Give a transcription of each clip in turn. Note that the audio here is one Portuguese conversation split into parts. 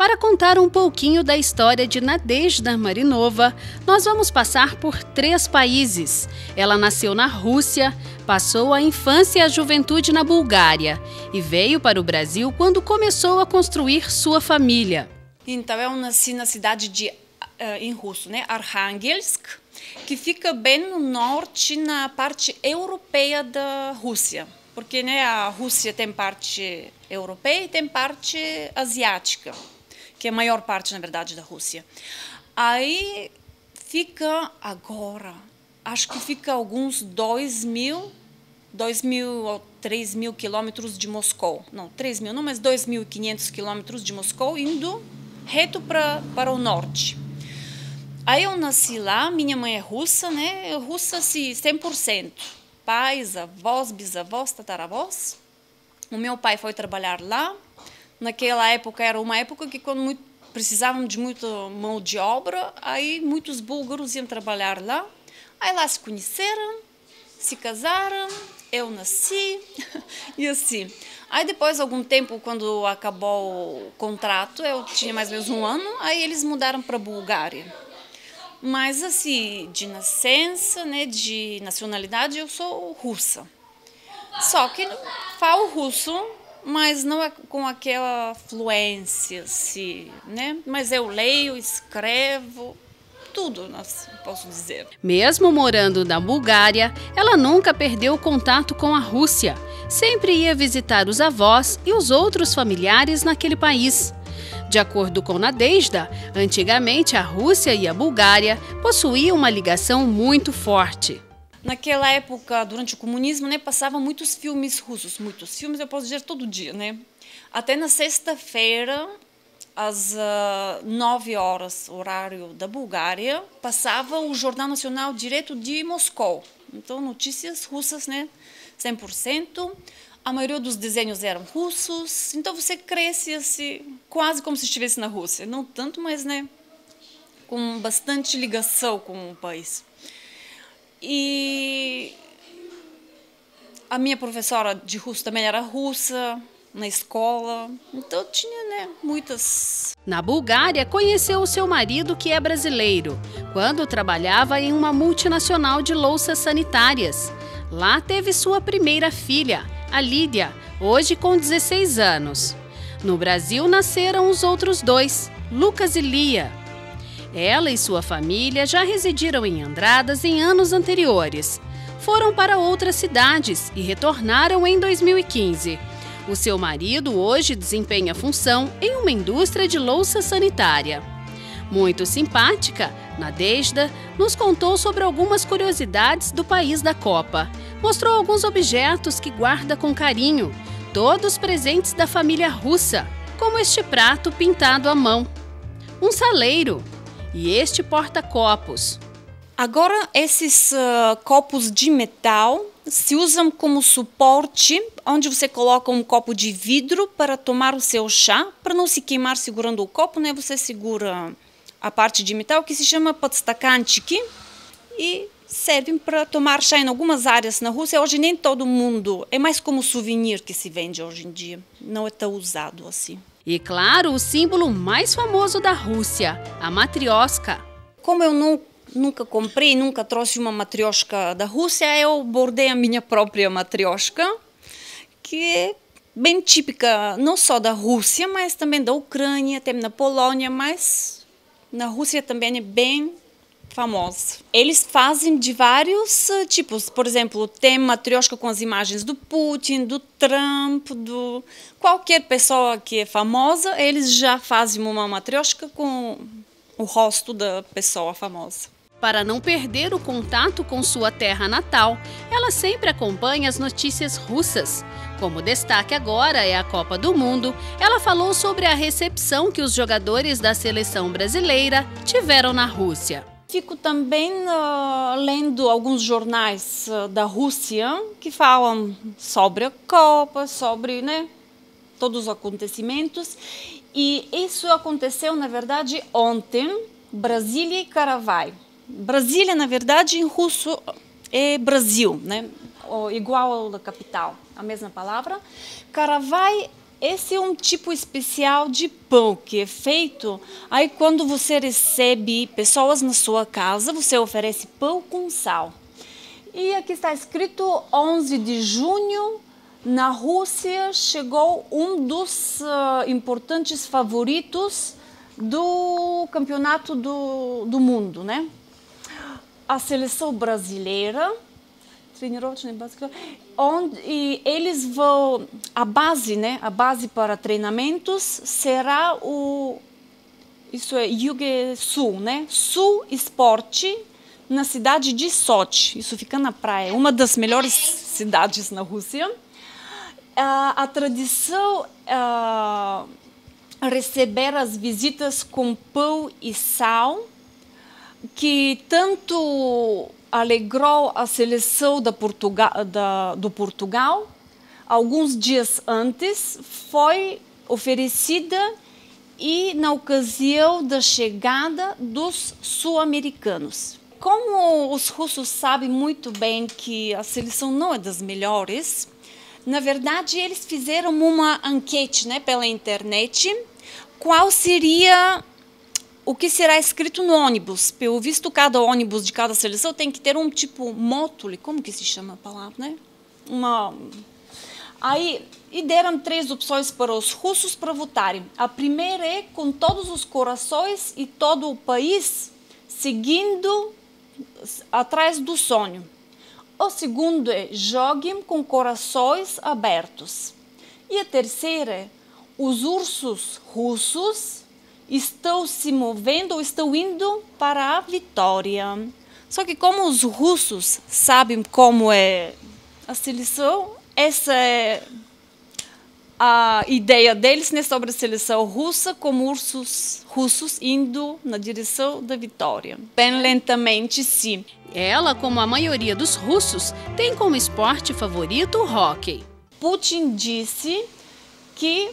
Para contar um pouquinho da história de Nadezhda Marinova, nós vamos passar por 3 países. Ela nasceu na Rússia, passou a infância e a juventude na Bulgária e veio para o Brasil quando começou a construir sua família. Então, eu nasci na cidade de, em russo, né, Arkhangelsk, que fica bem no norte, na parte europeia da Rússia. Porque, né, a Rússia tem parte europeia e tem parte asiática, que é a maior parte, na verdade, da Rússia. Aí fica agora, acho que fica alguns 2.000 ou 3.000 quilômetros de Moscou. Não, 3.000 não, mas 2.500 quilômetros de Moscou, indo reto para o norte. Aí eu nasci lá, minha mãe é russa, né? Russa, assim, 100%. Pais, avós, bisavós, tataravós. O meu pai foi trabalhar lá. Naquela época, era uma época que quando precisavam de muita mão de obra, aí muitos búlgaros iam trabalhar lá. Aí lá se conheceram, se casaram, eu nasci e assim. Aí depois, algum tempo, quando acabou o contrato, eu tinha mais ou menos 1 ano, aí eles mudaram para a Bulgária. Mas assim, de nascença, né, de nacionalidade, eu sou russa. Só que falo russo, mas não é com aquela fluência, assim, né? Mas eu leio, escrevo, tudo, posso dizer. Mesmo morando na Bulgária, ela nunca perdeu o contato com a Rússia. Sempre ia visitar os avós e os outros familiares naquele país. De acordo com Nadezhda, antigamente a Rússia e a Bulgária possuíam uma ligação muito forte. Naquela época, durante o comunismo, né, passavam muitos filmes russos. Muitos filmes, eu posso dizer, todo dia, né? Até na sexta-feira, às 9 horas, horário da Bulgária, passava o Jornal Nacional direto de Moscou. Então, notícias russas, né? 100%. A maioria dos desenhos eram russos, então você cresce assim, quase como se estivesse na Rússia. Não tanto, mas, né, com bastante ligação com o país. E a minha professora de russo também era russa, na escola, então tinha, né, muitas. Na Bulgária, conheceu o seu marido, que é brasileiro, quando trabalhava em uma multinacional de louças sanitárias. Lá teve sua primeira filha, a Lídia, hoje com 16 anos. No Brasil nasceram os outros 2, Lucas e Lia. Ela e sua família já residiram em Andradas em anos anteriores. Foram para outras cidades e retornaram em 2015. O seu marido hoje desempenha função em uma indústria de louça sanitária. Muito simpática, Nadezhda nos contou sobre algumas curiosidades do país da Copa. Mostrou alguns objetos que guarda com carinho, todos presentes da família russa, como este prato pintado à mão, um saleiro e este porta-copos. Agora, esses copos de metal se usam como suporte, onde você coloca um copo de vidro para tomar o seu chá, para não se queimar segurando o copo, né? Você segura a parte de metal que se chama podstakanchiki e servem para tomar chá em algumas áreas na Rússia. Hoje nem todo mundo, é mais como souvenir que se vende hoje em dia, não é tão usado assim. E claro, o símbolo mais famoso da Rússia, a matrioska. Como eu nunca comprei, nunca trouxe uma matrioshka da Rússia, eu bordei a minha própria matrioshka, que é bem típica não só da Rússia, mas também da Ucrânia, tem na Polônia, mas na Rússia também é bem famosa. Eles fazem de vários tipos. Por exemplo, tem matrioshka com as imagens do Putin, do Trump, do qualquer pessoa que é famosa, eles já fazem uma matrioshka com o rosto da pessoa famosa. Para não perder o contato com sua terra natal, ela sempre acompanha as notícias russas. Como destaque agora é a Copa do Mundo, ela falou sobre a recepção que os jogadores da seleção brasileira tiveram na Rússia. Fico também lendo alguns jornais da Rússia que falam sobre a Copa, sobre, né, todos os acontecimentos. E isso aconteceu, na verdade, ontem, Brasília e Karavaï. Brasília, na verdade, em russo é Brasil, né? Igual da capital, a mesma palavra. Karavaï Esse é um tipo especial de pão que é feito. Aí quando você recebe pessoas na sua casa, você oferece pão com sal. E aqui está escrito 11 de junho, na Rússia chegou um dos importantes favoritos do campeonato do mundo, né? A seleção brasileira, onde eles vão, a base, né? A base para treinamentos será isso é Yugosul, né? Sul Esporte, na cidade de Sochi. Isso fica na praia, uma das melhores cidades na Rússia. A tradição receber as visitas com pão e sal, que tanto alegrou a seleção do Portugal, alguns dias antes, foi oferecida e na ocasião da chegada dos sul-americanos. Como os russos sabem muito bem que a seleção não é das melhores, na verdade eles fizeram uma enquete, né, pela internet, qual seria o que será escrito no ônibus. Pelo visto, cada ônibus de cada seleção tem que ter um tipo mótule, como que se chama a palavra, né? E deram 3 opções para os russos para votarem. A primeira é com todos os corações e todo o país seguindo atrás do sonho. O segundo é joguem com corações abertos. E a terceira é os ursos russos estão se movendo ou estão indo para a vitória. Só que como os russos sabem como é a seleção, essa é a ideia deles, né, sobre a seleção russa, como ursos russos indo na direção da vitória. Bem lentamente, sim. Ela, como a maioria dos russos, tem como esporte favorito o hóquei. Putin disse que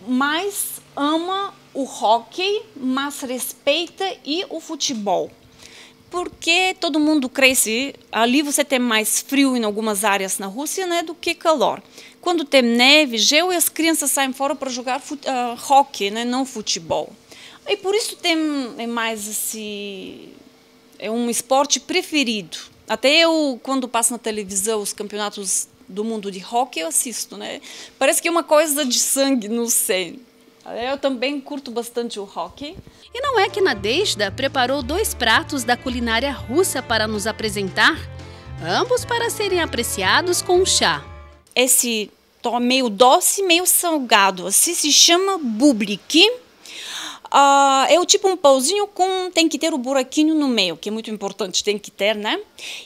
mais ama o hóquei, mas respeita e o futebol. Porque todo mundo cresce, ali você tem mais frio em algumas áreas na Rússia, né, do que calor. Quando tem neve, gelo, e as crianças saem fora para jogar hóquei, né, não futebol. E por isso é mais assim, é um esporte preferido. Até eu, quando passo na televisão os campeonatos do mundo de hóquei, eu assisto, né? Parece que é uma coisa de sangue, não sei. Eu também curto bastante o hóquei. E não é que Nadezhda preparou 2 pratos da culinária russa para nos apresentar? Ambos para serem apreciados com chá. Esse meio doce, meio salgado, assim se chama bublik. É o tipo um pãozinho tem que ter o buraquinho no meio, que é muito importante, tem que ter, né?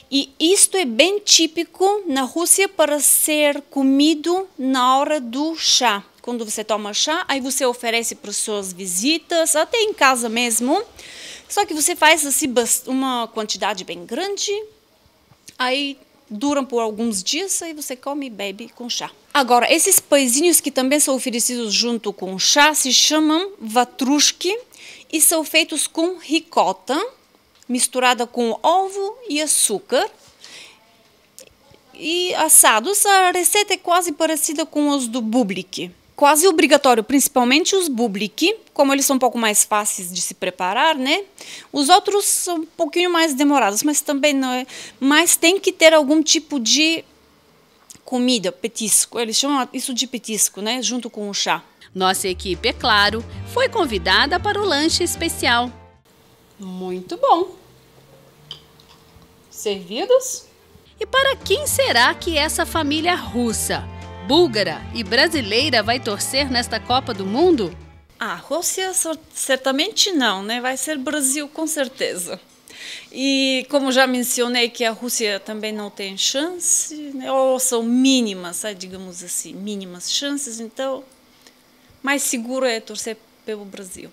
E isto é bem típico na Rússia para ser comido na hora do chá. Quando você toma chá, aí você oferece para suas visitas, até em casa mesmo. Só que você faz assim uma quantidade bem grande, aí duram por alguns dias, aí você come e bebe com chá. Agora, esses pãezinhos que também são oferecidos junto com o chá se chamam vatrushki e são feitos com ricota, misturada com ovo e açúcar. E assados, a receita é quase parecida com os do bublik. Quase obrigatório, principalmente os bublik, como eles são um pouco mais fáceis de se preparar, né? Os outros são um pouquinho mais demorados, mas também não é. Mas tem que ter algum tipo de comida, petisco. Eles chamam isso de petisco, né? Junto com o chá. Nossa equipe, é claro, foi convidada para o lanche especial. Muito bom. Servidos? E para quem será que essa família russa, búlgara e brasileira vai torcer nesta Copa do Mundo? A Rússia certamente não, né? Vai ser Brasil com certeza. E como já mencionei que a Rússia também não tem chance, né? Ou são mínimas, digamos assim, mínimas chances, então mais seguro é torcer pelo Brasil.